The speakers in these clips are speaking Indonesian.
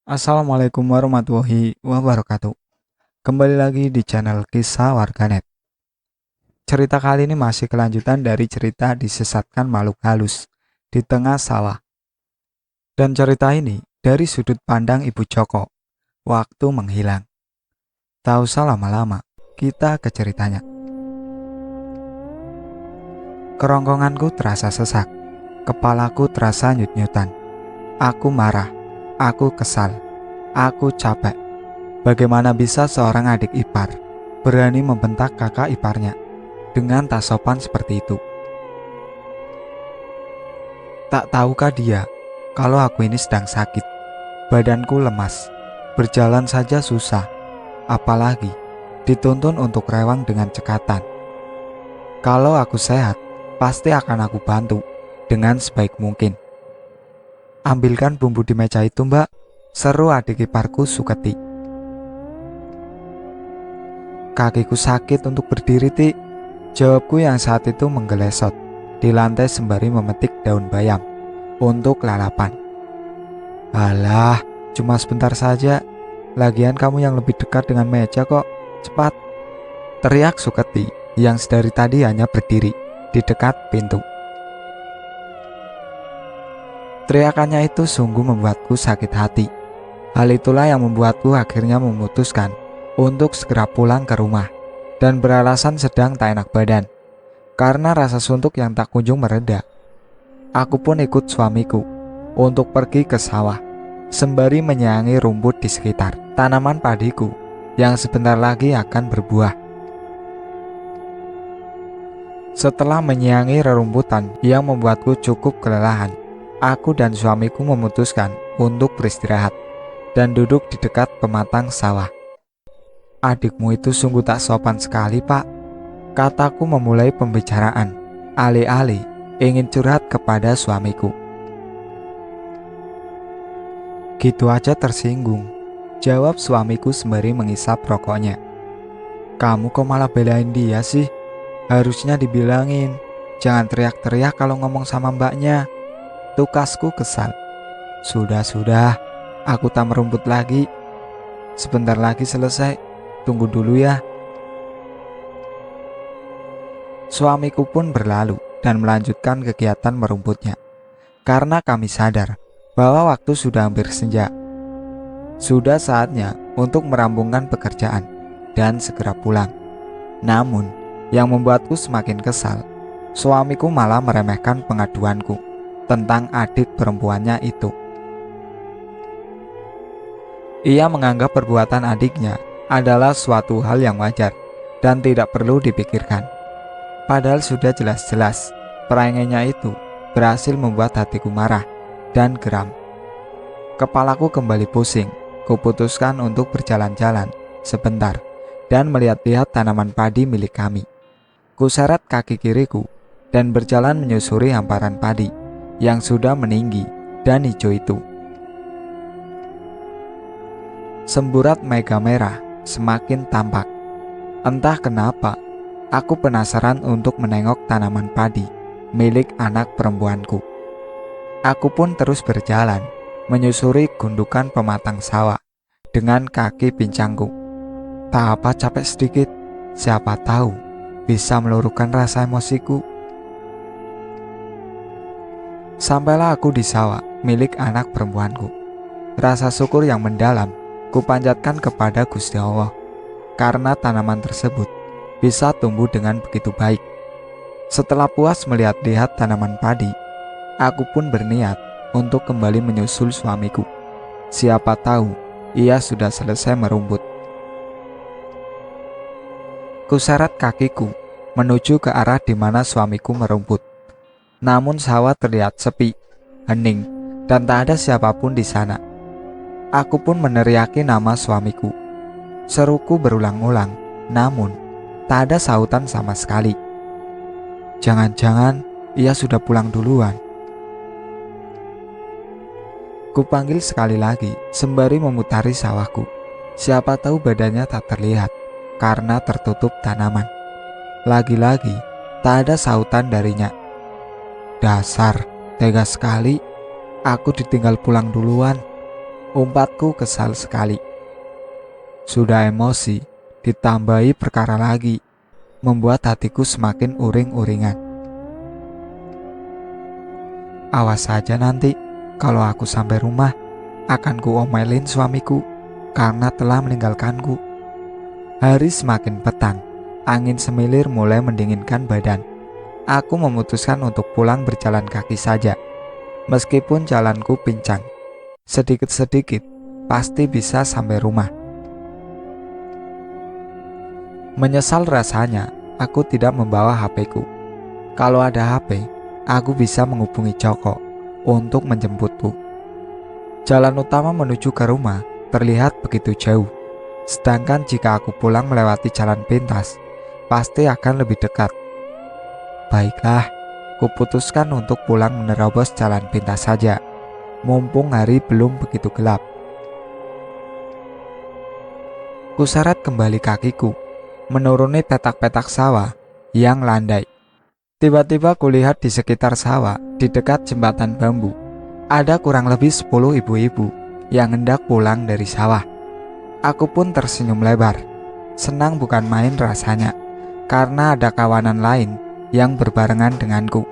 Assalamualaikum warahmatullahi wabarakatuh. Kembali lagi di channel Kisah Warganet. Cerita kali ini masih kelanjutan dari cerita disesatkan makhluk halus di tengah sawah. Dan cerita ini dari sudut pandang Ibu Joko. Waktu menghilang. Tak usah lama-lama, kita ke ceritanya. Kerongkonganku terasa sesak. Kepalaku terasa nyut-nyutan. Aku marah. Aku kesal. Aku capek. Bagaimana bisa seorang adik ipar berani membentak kakak iparnya dengan tak sopan seperti itu? Tak tahukah dia kalau aku ini sedang sakit, badanku lemas, berjalan saja susah, apalagi dituntun untuk rewang dengan cekatan. Kalau aku sehat, pasti akan aku bantu dengan sebaik mungkin. Ambilkan bumbu di meja itu, Mbak, seru adik iparku Suketi. Kakiku sakit untuk berdiri, Tik. Jawabku yang saat itu menggelesot di lantai sembari memetik daun bayam untuk lalapan. Alah, cuma sebentar saja. Lagian kamu yang lebih dekat dengan meja kok. Cepat, teriak Suketi yang sedari tadi hanya berdiri di dekat pintu. Teriakannya itu sungguh membuatku sakit hati. Hal itulah yang membuatku akhirnya memutuskan untuk segera pulang ke rumah dan beralasan sedang tak enak badan karena rasa suntuk yang tak kunjung mereda. Aku pun ikut suamiku untuk pergi ke sawah sembari menyayangi rumput di sekitar tanaman padiku yang sebentar lagi akan berbuah. Setelah menyayangi rerumputan yang membuatku cukup kelelahan, aku dan suamiku memutuskan untuk beristirahat dan duduk di dekat pematang sawah. Adikmu itu sungguh tak sopan sekali, Pak, kataku memulai pembicaraan, alih-alih ingin curhat kepada suamiku. Gitu aja tersinggung, jawab suamiku sembari mengisap rokoknya. Kamu kok malah belain dia sih? Harusnya dibilangin, jangan teriak-teriak kalau ngomong sama mbaknya. Tukasku kesal. Sudah, aku tak merumput lagi. Sebentar lagi selesai. Tunggu dulu ya. Suamiku pun berlalu dan melanjutkan kegiatan merumputnya. Karena kami sadar bahwa waktu sudah hampir senja. Sudah saatnya untuk merampungkan pekerjaan dan segera pulang. Namun, yang membuatku semakin kesal, suamiku malah meremehkan pengaduanku tentang adik perempuannya itu. Ia menganggap perbuatan adiknya adalah suatu hal yang wajar dan tidak perlu dipikirkan. Padahal sudah jelas-jelas perangainya itu berhasil membuat hatiku marah dan geram. Kepalaku kembali pusing. Kuputuskan untuk berjalan-jalan sebentar dan melihat-lihat tanaman padi milik kami. Kuseret kaki kiriku dan berjalan menyusuri hamparan padi yang sudah meninggi dan hijau itu. Semburat mega merah semakin tampak. Entah kenapa, aku penasaran untuk menengok tanaman padi milik anak perempuanku. Aku pun terus berjalan, menyusuri gundukan pematang sawah dengan kaki pincangku. Tak apa capek sedikit, siapa tahu bisa meluruhkan rasa emosiku. Sampailah aku di sawah milik anak perempuanku. Rasa syukur yang mendalam kupanjatkan kepada Gusti Allah karena tanaman tersebut bisa tumbuh dengan begitu baik. Setelah puas melihat-lihat tanaman padi, aku pun berniat untuk kembali menyusul suamiku. Siapa tahu ia sudah selesai merumput. Kuseret kakiku menuju ke arah di mana suamiku merumput. Namun sawah terlihat sepi, hening, dan tak ada siapapun di sana. Aku pun meneriaki nama suamiku. Seruku berulang-ulang, namun tak ada sautan sama sekali. Jangan-jangan ia sudah pulang duluan. Kupanggil sekali lagi sembari memutari sawahku. Siapa tahu badannya tak terlihat karena tertutup tanaman. Lagi-lagi tak ada sautan darinya. Dasar, tega sekali. Aku ditinggal pulang duluan. Umpatku kesal sekali. Sudah emosi, ditambahi perkara lagi, membuat hatiku semakin uring-uringan. Awas saja nanti, kalau aku sampai rumah, akan kuomelin suamiku karena telah meninggalkanku. Hari semakin petang, angin semilir mulai mendinginkan badan. Aku memutuskan untuk pulang berjalan kaki saja. Meskipun jalanku pincang, sedikit-sedikit pasti bisa sampai rumah. Menyesal rasanya, aku tidak membawa HP-ku. Kalau ada HP, aku bisa menghubungi Joko untuk menjemputku. Jalan utama menuju ke rumah terlihat begitu jauh. Sedangkan jika aku pulang melewati jalan pintas, pasti akan lebih dekat. Baiklah, kuputuskan untuk pulang menerobos jalan pintas saja, mumpung hari belum begitu gelap. Kuseret kembali kakiku, menuruni petak-petak sawah yang landai. Tiba-tiba kulihat di sekitar sawah, di dekat jembatan bambu, ada kurang lebih 10 ibu-ibu yang hendak pulang dari sawah. Aku pun tersenyum lebar. Senang bukan main rasanya, karena ada kawanan lain yang berbarengan denganku.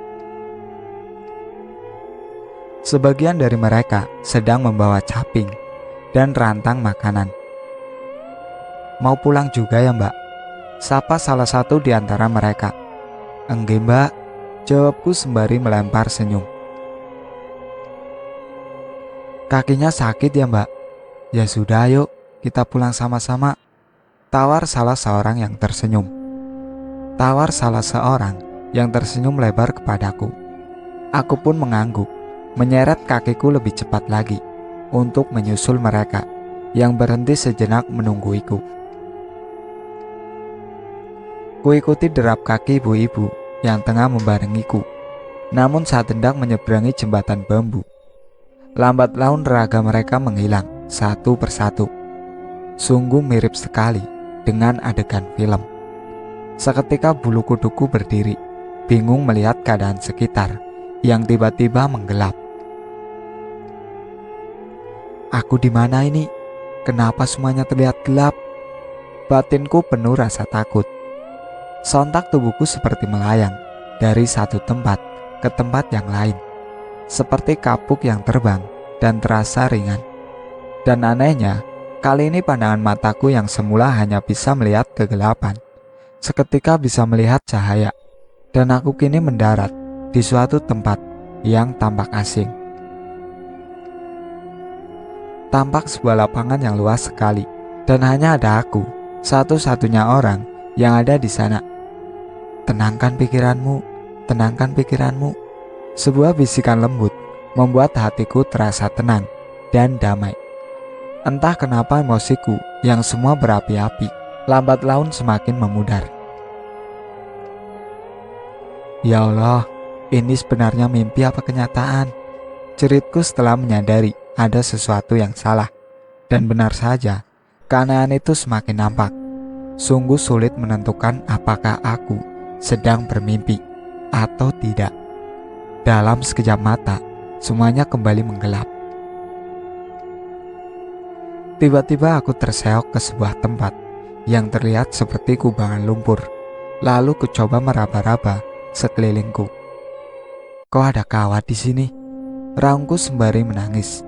Sebagian dari mereka sedang membawa caping dan rantang makanan. Mau pulang juga ya, Mbak? Sapa salah satu di antara mereka. Enggak, Mbak, jawabku sembari melempar senyum. Kakinya sakit ya, Mbak? Ya sudah, ayo kita pulang sama-sama, tawar salah seorang yang tersenyum. Lebar kepadaku. Aku pun mengangguk, menyeret kakiku lebih cepat lagi untuk menyusul mereka yang berhenti sejenak menungguiku. Kuikuti derap kaki ibu-ibu yang tengah membarengiku. Namun saat hendak menyeberangi jembatan bambu, lambat laun raga mereka menghilang satu persatu. Sungguh mirip sekali dengan adegan film. Seketika bulu kuduku berdiri, bingung melihat keadaan sekitar yang tiba-tiba menggelap. Aku di mana ini? Kenapa semuanya terlihat gelap? Batinku penuh rasa takut. Sontak tubuhku seperti melayang dari satu tempat ke tempat yang lain, seperti kapuk yang terbang dan terasa ringan. Dan anehnya, kali ini pandangan mataku yang semula hanya bisa melihat kegelapan, seketika bisa melihat cahaya. Dan aku kini mendarat di suatu tempat yang tampak asing. Tampak sebuah lapangan yang luas sekali, dan hanya ada aku, satu-satunya orang yang ada di sana. Tenangkan pikiranmu, tenangkan pikiranmu. Sebuah bisikan lembut membuat hatiku terasa tenang dan damai. Entah kenapa emosiku yang semua berapi-api, lambat laun semakin memudar. Ya Allah, ini sebenarnya mimpi apa kenyataan? Jeritku setelah menyadari ada sesuatu yang salah. Dan benar saja, keanehan itu semakin nampak. Sungguh sulit menentukan apakah aku sedang bermimpi atau tidak. Dalam sekejap mata, semuanya kembali menggelap. Tiba-tiba aku terseok ke sebuah tempat yang terlihat seperti kubangan lumpur. Lalu kucoba meraba-raba sekelilingku. Kok ada kawat di sini? Raungku sembari menangis.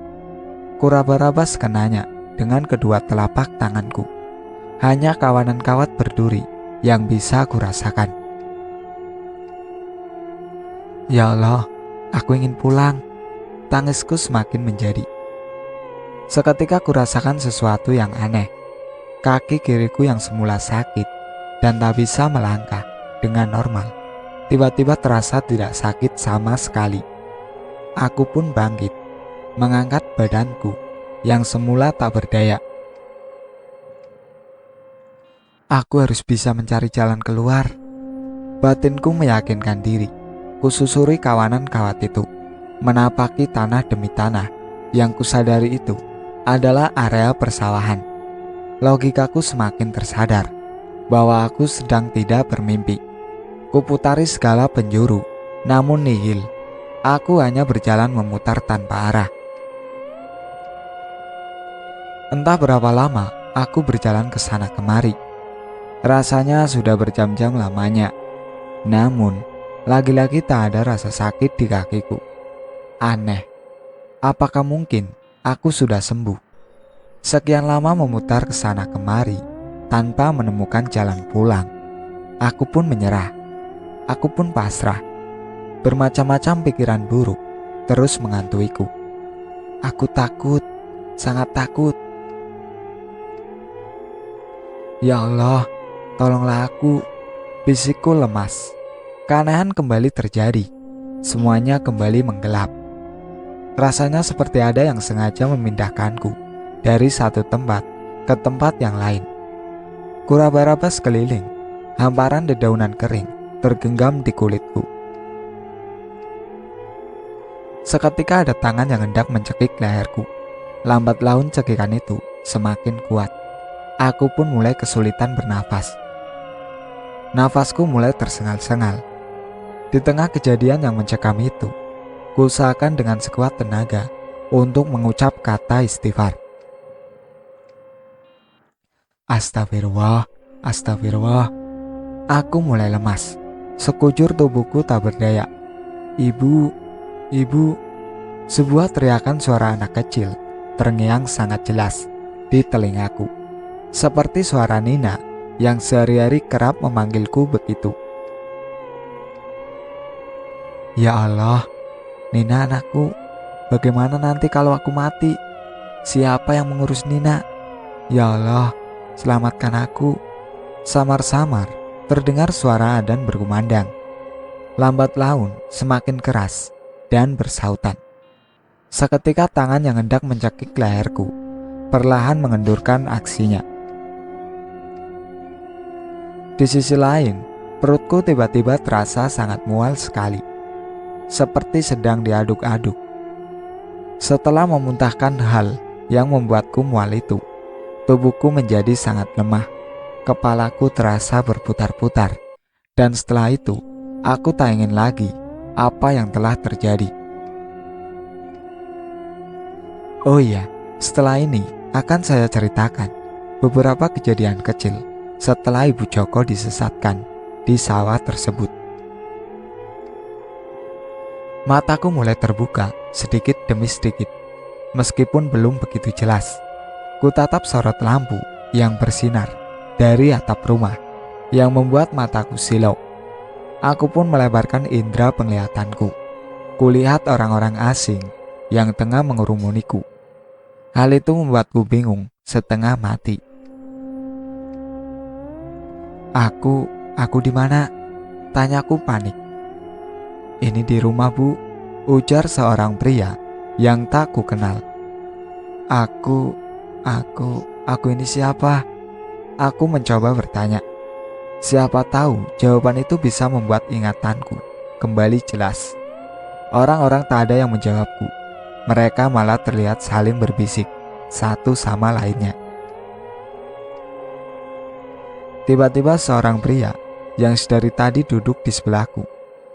Kuraba-raba sekenanya dengan kedua telapak tanganku. Hanya kawanan kawat berduri yang bisa kurasakan. Ya Allah, aku ingin pulang. Tangisku semakin menjadi. Seketika kurasakan sesuatu yang aneh. Kaki kiriku yang semula sakit dan tak bisa melangkah dengan normal, tiba-tiba terasa tidak sakit sama sekali. Aku pun bangkit, mengangkat badanku yang semula tak berdaya. Aku harus bisa mencari jalan keluar. Batinku meyakinkan diri. Kususuri kawanan kawat itu, menapaki tanah demi tanah. Yang kusadari itu adalah area persawahan. Logikaku semakin tersadar bahwa aku sedang tidak bermimpi. Kuputari segala penjuru, namun nihil. Aku hanya berjalan memutar tanpa arah. Entah berapa lama aku berjalan ke sana kemari. Rasanya sudah berjam-jam lamanya. Namun, lagi-lagi tak ada rasa sakit di kakiku. Aneh, apakah mungkin aku sudah sembuh? Sekian lama memutar ke sana kemari tanpa menemukan jalan pulang. Aku pun menyerah. Aku pun pasrah. Bermacam-macam pikiran buruk terus mengantuiku. Aku takut, sangat takut. Ya Allah, tolonglah aku. Fisikku lemas. Keanehan kembali terjadi. Semuanya kembali menggelap. Rasanya seperti ada yang sengaja memindahkanku dari satu tempat ke tempat yang lain. Kuraba-raba sekeliling, hamparan dedaunan kering tergenggam di kulitku. Seketika ada tangan yang hendak mencekik leherku. Lambat laun cekikan itu semakin kuat. Aku pun mulai kesulitan bernafas. Nafasku mulai tersengal-sengal. Di tengah kejadian yang mencekam itu, kuusahakan dengan sekuat tenaga untuk mengucap kata istighfar. Astagfirullah, astagfirullah. Aku mulai lemas. Sekujur tubuhku tak berdaya. Ibu, ibu. Sebuah teriakan suara anak kecil terngiang sangat jelas di telingaku. Seperti suara Nina yang sehari-hari kerap memanggilku begitu. Ya Allah, Nina anakku, bagaimana nanti kalau aku mati? Siapa yang mengurus Nina? Ya Allah, selamatkan aku. Samar-samar terdengar suara adzan berkumandang. Lambat laun semakin keras dan bersautan. Seketika tangan yang hendak mencekik leherku perlahan mengendurkan aksinya. Di sisi lain, perutku tiba-tiba terasa sangat mual sekali, seperti sedang diaduk-aduk. Setelah memuntahkan hal yang membuatku mual itu, tubuhku menjadi sangat lemah. Kepalaku terasa berputar-putar, dan setelah itu, aku tak ingin lagi apa yang telah terjadi. Oh iya, setelah ini akan saya ceritakan beberapa kejadian kecil setelah Ibu Joko disesatkan di sawah tersebut. Mataku mulai terbuka sedikit demi sedikit, meskipun belum begitu jelas. Kutatap sorot lampu yang bersinar dari atap rumah yang membuat mataku silau. Aku pun melebarkan indera penglihatanku. Kulihat orang-orang asing yang tengah mengerumuniku. Hal itu membuatku bingung setengah mati. Aku di mana? Tanyaku panik. Ini di rumah, Bu, ujar seorang pria yang tak ku kenal. Aku ini siapa? Aku mencoba bertanya. Siapa tahu jawaban itu bisa membuat ingatanku kembali jelas. Orang-orang tak ada yang menjawabku. Mereka malah terlihat saling berbisik satu sama lainnya. Tiba-tiba seorang pria yang sedari tadi duduk di sebelahku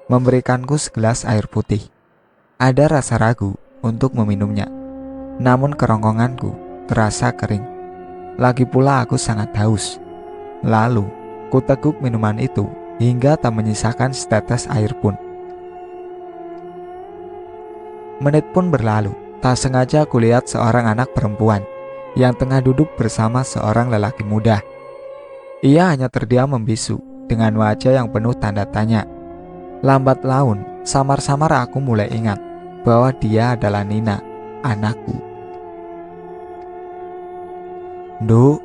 memberikanku segelas air putih. Ada rasa ragu untuk meminumnya, namun kerongkonganku terasa kering. Lagi pula aku sangat haus. Lalu kuteguk minuman itu hingga tak menyisakan setetes air pun. Menit pun berlalu, tak sengaja aku lihat seorang anak perempuan yang tengah duduk bersama seorang lelaki muda. Ia hanya terdiam membisu dengan wajah yang penuh tanda tanya. Lambat laun, samar-samar aku mulai ingat bahwa dia adalah Nina, anakku. Nduk,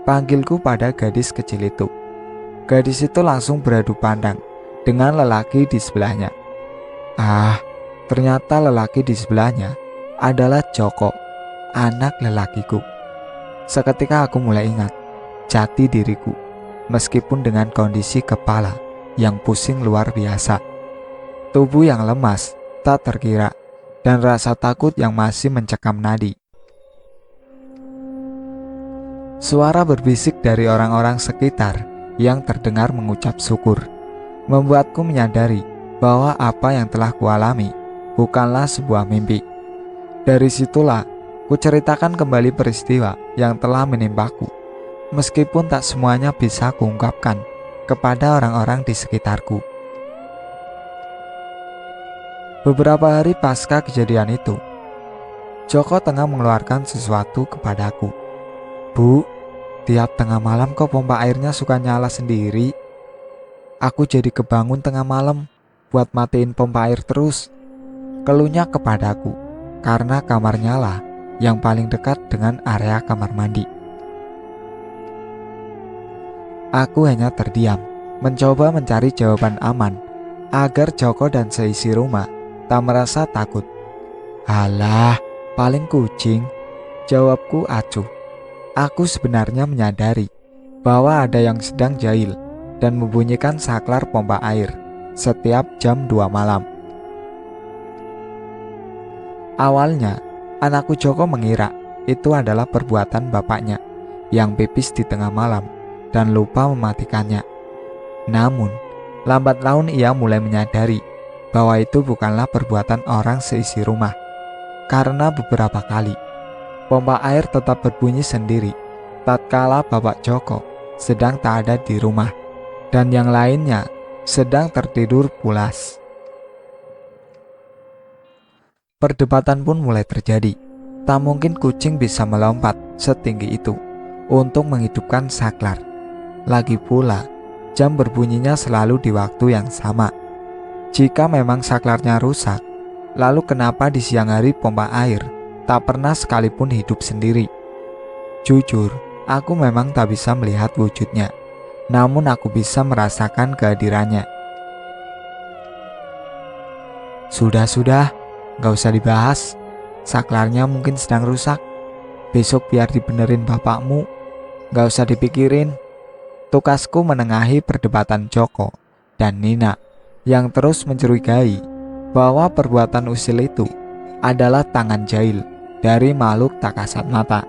panggilku pada gadis kecil itu. Gadis itu langsung beradu pandang dengan lelaki di sebelahnya. Ternyata lelaki di sebelahnya adalah Joko, anak lelakiku. Seketika aku mulai ingat jati diriku, meskipun dengan kondisi kepala yang pusing luar biasa, tubuh yang lemas tak terkira, dan rasa takut yang masih mencekam nadi. Suara berbisik dari orang-orang sekitar yang terdengar mengucap syukur membuatku menyadari bahwa apa yang telah kualami bukanlah sebuah mimpi. Dari situlah Kuceritakan kembali peristiwa yang telah menimpaku, meskipun tak semuanya bisa kuungkapkan kepada orang-orang di sekitarku. Beberapa hari pasca kejadian itu, Joko tengah mengeluarkan sesuatu kepadaku. "Bu, tiap tengah malam kok pompa airnya suka nyala sendiri. Aku jadi kebangun tengah malam buat matiin pompa air terus," keluhnya kepadaku, karena kamarnya lah yang paling dekat dengan area kamar mandi. Aku hanya terdiam, mencoba mencari jawaban aman agar Joko dan seisi rumah tak merasa takut. "Halah, paling kucing," jawabku acuh. Aku sebenarnya menyadari bahwa ada yang sedang jahil dan membunyikan saklar pompa air setiap jam 2 malam. Awalnya, anakku Joko mengira itu adalah perbuatan bapaknya yang pipis di tengah malam dan lupa mematikannya. Namun, lambat laun ia mulai menyadari bahwa itu bukanlah perbuatan orang seisi rumah. Karena beberapa kali, pompa air tetap berbunyi sendiri tatkala Bapak Joko sedang tak ada di rumah dan yang lainnya sedang tertidur pulas. Perdebatan pun mulai terjadi. Tak mungkin kucing bisa melompat setinggi itu untuk menghidupkan saklar. Lagi pula, jam berbunyinya selalu di waktu yang sama. Jika memang saklarnya rusak, lalu kenapa di siang hari pompa air tak pernah sekalipun hidup sendiri? Jujur, aku memang tak bisa melihat wujudnya, namun aku bisa merasakan kehadirannya. "Sudah, gak usah dibahas. Saklarnya mungkin sedang rusak. Besok biar dibenerin bapakmu. Gak usah dipikirin," tukasku menengahi perdebatan Joko dan Nina yang terus mencurigai bahwa perbuatan usil itu adalah tangan jahil dari makhluk tak kasat mata.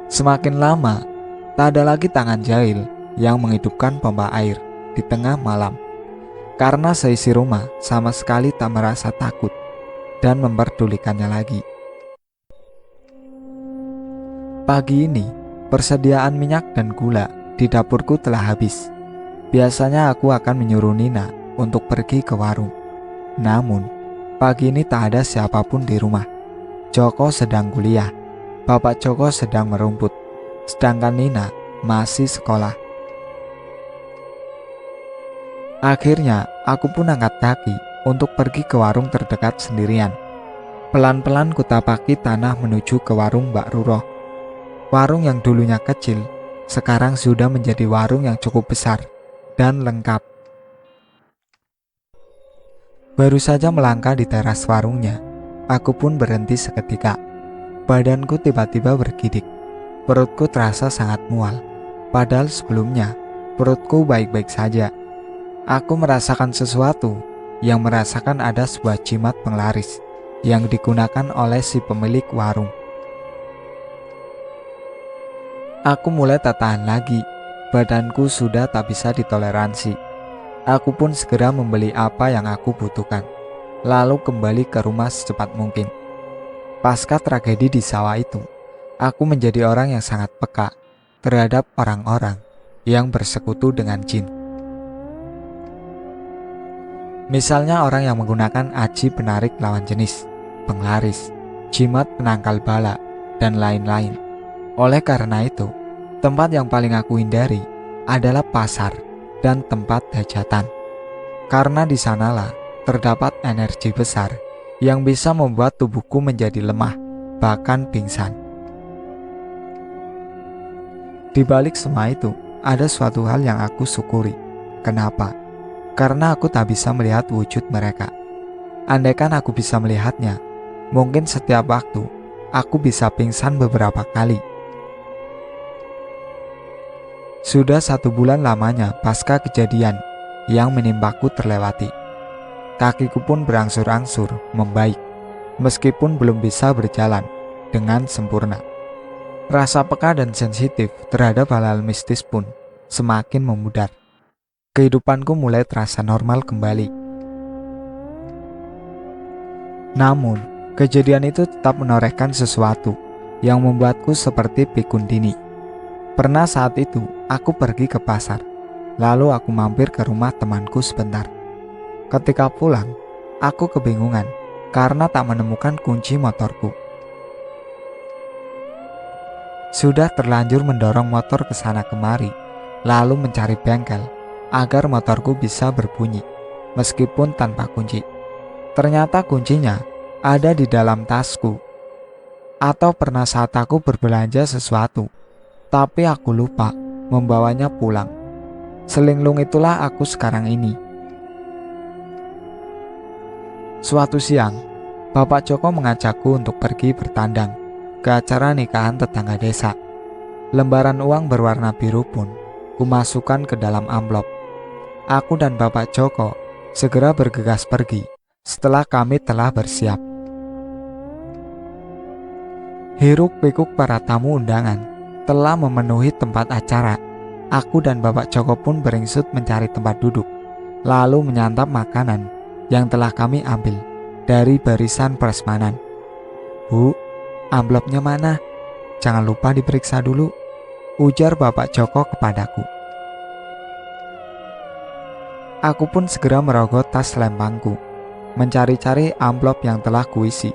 Semakin lama, tak ada lagi tangan jahil yang menghidupkan pompa air di tengah malam, karena seisi rumah sama sekali tak merasa takut dan memperdulikannya lagi. Pagi ini, persediaan minyak dan gula di dapurku telah habis. Biasanya aku akan menyuruh Nina untuk pergi ke warung. Namun, pagi ini tak ada siapapun di rumah. Joko sedang kuliah, Bapak Joko sedang merumput, sedangkan Nina masih sekolah. Akhirnya, aku pun angkat kaki untuk pergi ke warung terdekat sendirian. Pelan-pelan kutapaki tanah menuju ke warung Mbak Ruroh. Warung yang dulunya kecil, sekarang sudah menjadi warung yang cukup besar dan lengkap. Baru saja melangkah di teras warungnya, aku pun berhenti seketika. Badanku tiba-tiba bergidik. Perutku terasa sangat mual, padahal sebelumnya perutku baik-baik saja. Aku merasakan sesuatu yang merasakan ada sebuah jimat penglaris yang digunakan oleh si pemilik warung. Aku mulai tak tahan lagi. Badanku sudah tak bisa ditoleransi. Aku pun segera membeli apa yang aku butuhkan, lalu kembali ke rumah secepat mungkin. Pasca tragedi di sawah itu, aku menjadi orang yang sangat peka terhadap orang-orang yang bersekutu dengan jin. Misalnya orang yang menggunakan aji penarik lawan jenis, penglaris, jimat penangkal bala, dan lain-lain. Oleh karena itu, tempat yang paling aku hindari adalah pasar dan tempat hajatan, karena di sanalah terdapat energi besar yang bisa membuat tubuhku menjadi lemah, bahkan pingsan. Di balik semua itu, ada suatu hal yang aku syukuri. Kenapa? Karena aku tak bisa melihat wujud mereka. Andaikan aku bisa melihatnya, mungkin setiap waktu aku bisa pingsan beberapa kali. Sudah 1 bulan lamanya pasca kejadian yang menimpaku terlewati. Kakiku pun berangsur-angsur membaik, meskipun belum bisa berjalan dengan sempurna. Rasa peka dan sensitif terhadap hal-hal mistis pun semakin memudar. Kehidupanku mulai terasa normal kembali. Namun, Kejadian itu tetap menorehkan sesuatu yang membuatku seperti pikun dini. Pernah saat itu aku pergi ke pasar, lalu aku mampir ke rumah temanku sebentar. Ketika pulang, aku kebingungan karena tak menemukan kunci motorku. Sudah terlanjur mendorong motor ke sana kemari, lalu mencari bengkel agar motorku bisa berbunyi meskipun tanpa kunci. Ternyata kuncinya ada di dalam tasku. Atau pernah saat aku berbelanja sesuatu, tapi aku lupa membawanya pulang. Selinglung itulah aku sekarang ini. Suatu siang, Bapak Joko mengajakku untuk pergi bertandang ke acara nikahan tetangga desa. Lembaran uang berwarna biru pun kumasukkan ke dalam amplop. Aku dan Bapak Joko segera bergegas pergi setelah kami telah bersiap. Hiruk-pikuk para tamu undangan telah memenuhi tempat acara. Aku dan Bapak Joko pun beringsut mencari tempat duduk, lalu menyantap makanan yang telah kami ambil dari barisan prasmanan. "Bu, amplopnya mana? Jangan lupa diperiksa dulu," ujar Bapak Joko kepadaku. Aku pun segera merogoh tas lempangku, mencari-cari amplop yang telah kuisi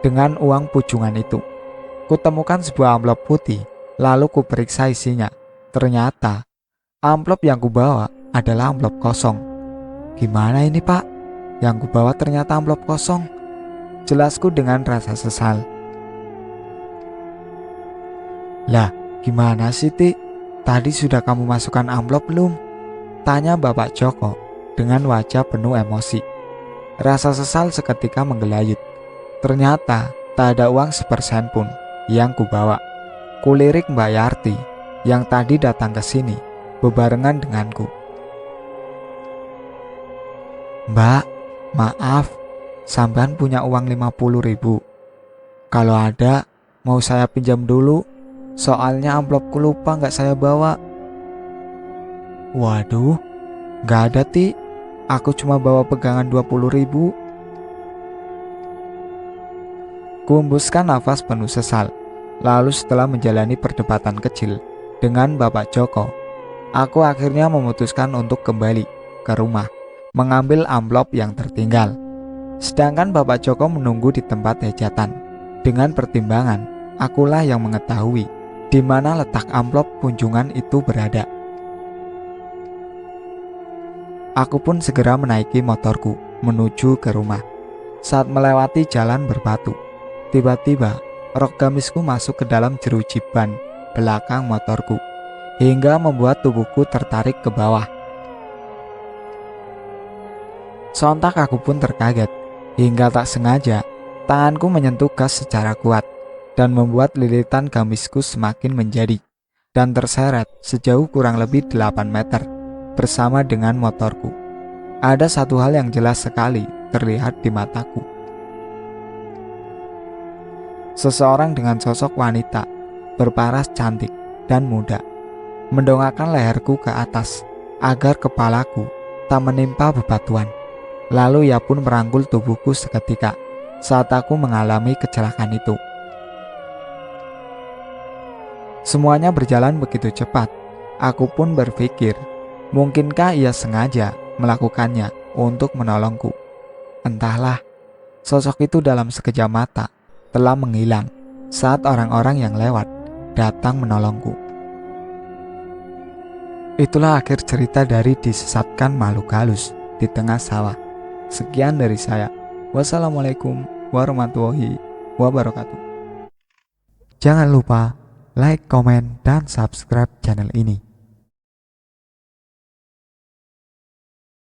dengan uang pucungan itu. Kutemukan sebuah amplop putih, lalu kuperiksa isinya. Ternyata amplop yang kubawa adalah amplop kosong. "Gimana ini, Pak? Yang kubawa ternyata amplop kosong," jelasku dengan rasa sesal. "Lah, gimana sih, Ti? Tadi sudah kamu masukkan amplop belum?" tanya Bapak Joko dengan wajah penuh emosi. Rasa sesal seketika menggelayut. Ternyata tak ada uang sepersen pun yang kubawa. Kulirik Mbak Yarti yang tadi datang ke sini bebarengan denganku. "Mbak, maaf, sampean punya uang 50.000. Kalau ada, mau saya pinjam dulu, soalnya amplopku lupa gak saya bawa." "Waduh, gak ada, Ti. Aku cuma bawa pegangan 20.000. Kuhembuskan nafas penuh sesal. Lalu setelah menjalani perdebatan kecil dengan Bapak Joko, aku akhirnya memutuskan untuk kembali ke rumah mengambil amplop yang tertinggal. Sedangkan Bapak Joko menunggu di tempat hajatan. Dengan pertimbangan, akulah yang mengetahui di mana letak amplop kunjungan itu berada. Aku pun segera menaiki motorku menuju ke rumah. Saat melewati jalan berbatu, tiba-tiba rok gamisku masuk ke dalam jeruji ban belakang motorku hingga membuat tubuhku tertarik ke bawah. Sontak aku pun terkaget hingga tak sengaja tanganku menyentuh gas secara kuat dan membuat lilitan gamisku semakin menjadi dan terseret sejauh kurang lebih 8 meter bersama dengan motorku. Ada satu hal yang jelas sekali terlihat di mataku. Seseorang dengan sosok wanita berparas cantik dan muda mendongakkan leherku ke atas agar kepalaku tak menimpa bebatuan. Lalu ia pun merangkul tubuhku seketika saat aku mengalami kecelakaan itu. Semuanya berjalan begitu cepat. Aku pun berpikir, mungkinkah ia sengaja melakukannya untuk menolongku? Entahlah, sosok itu dalam sekejap mata telah menghilang saat orang-orang yang lewat datang menolongku. Itulah akhir cerita dari disesatkan makhluk halus di tengah sawah. Sekian dari saya. Wassalamualaikum warahmatullahi wabarakatuh. Jangan lupa like, komen, dan subscribe channel ini.